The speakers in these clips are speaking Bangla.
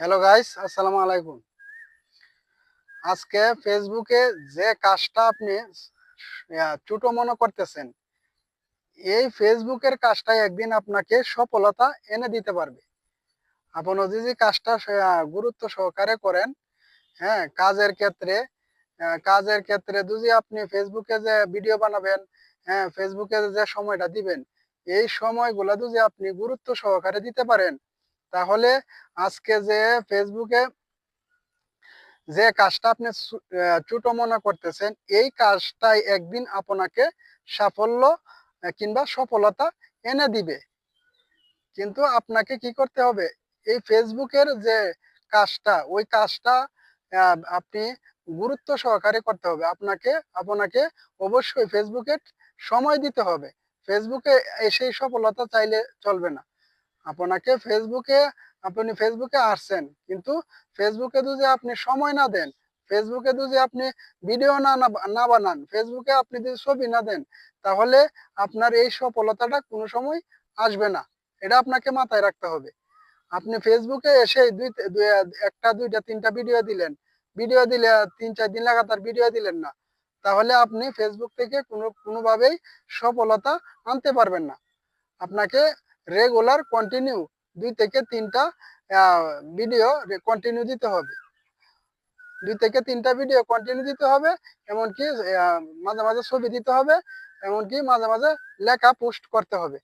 হ্যালো গাইস, আসসালামু আলাইকুম। আজকে ফেসবুকে যে কাজটা আপনি ছোট মনে করতেছেন, এই ফেসবুকের কাজটাই একদিন আপনাকে সফলতা এনে দিতে পারবে। আপনি যদি কাজটা গুরুত্ব সহকারে করেন, হ্যাঁ, কাজের ক্ষেত্রে যদি আপনি ফেসবুকে যে ভিডিও বানাবেন, হ্যাঁ, ফেসবুকে যে সময়টা দিবেন, এই সময়গুলো যদি আপনি গুরুত্ব সহকারে দিতে পারেন, তাহলে আজকে যে ফেসবুকে যে কাজটা আপনি ছোট মনে করতেছেন, এই কাজটাই একদিন আপনাকে সাফল্য কিংবা সফলতা এনে দিবে। কিন্তু আপনাকে কি করতে হবে? এই ফেসবুকের যে কাজটা, ওই কাজটা আপনি গুরুত্ব সহকারে করতে হবে। আপনাকে অবশ্যই ফেসবুকে সময় দিতে হবে। ফেসবুকে এসেই সফলতা চাইলে চলবে না। আপনাকে আপনি ফেসবুকে আসছেন। কিন্তু ফেসবুকে যদি আপনি সময় না দেন, ফেসবুকে যদি আপনি ভিডিও না বানান, ফেসবুকে আপনি যদি ছবি না দেন, তাহলে আপনার এই সফলতাটা কোনো সময় আসবে না। এটা আপনাকে মাথায় রাখতে হবে। আপনি ফেসবুকে এসেই ১ টা ২ টা ৩ টা ভিডিও দিলেন। ভিডিও দিলে ৩-৪ দিন লাগাতার ভিডিও দিলেন না। তাহলে আপনি ফেসবুক থেকে কোনোভাবেই সফলতা আনতে পারবেন না। আপনাকে রেগুলার কন্টিনিউ ২ থেকে ৩ টা আ ভিডিও কন্টিনিউ দিতে হবে। ২ থেকে ৩ টা ভিডিও কন্টিনিউ দিতে হবে। এমনকি আ মাঝে, মাঝে ছবি দিতে হবে। এমনকি মাঝে, মাঝে লেখা পোস্ট করতে হবে।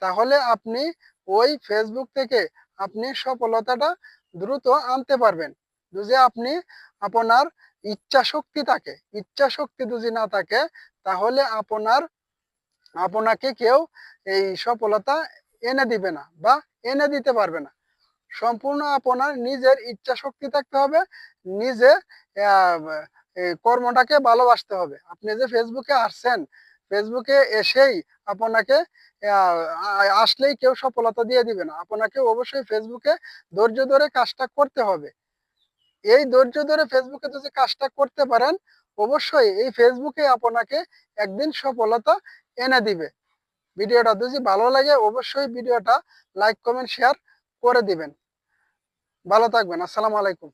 তাহলে আপনি ওই ফেসবুক থেকে আপনি সফলতাটা দ্রুত আনতে পারবেন। যদি আপনি আপনার ইচ্ছাশক্তি থাকে, ইচ্ছাশক্তি যদি না থাকে, তাহলে আপনাকে কেউ এই সফলতা এনে দিবে না বা এনে দিতে পারবে না। সম্পূর্ণ আপনার নিজের ইচ্ছাশক্তি থাকতে হবে। নিজে আ এই কর্মটাকে ভালোবাসতে হবে। আপনি যে ফেসবুকে আসছেন, ফেসবুকে এসেই আপনাকে আ আসলেই কেউ সফলতা দিয়ে দিবে না। আপনাকে অবশ্যই ফেসবুকে ধৈর্য ধরে কাজটা করতে হবে। এই ধৈর্য ধরে ফেসবুকে যদি কাজটা করতে পারেন, অবশ্যই এই ফেসবুকে আপনাকে একদিন সফলতা এনে দিবে। ভিডিওটা যদি ভালো লাগে অবশ্যই ভিডিওটা লাইক, কমেন্ট, শেয়ার করে দিবেন। ভালো থাকবেন। আসসালামু আলাইকুম।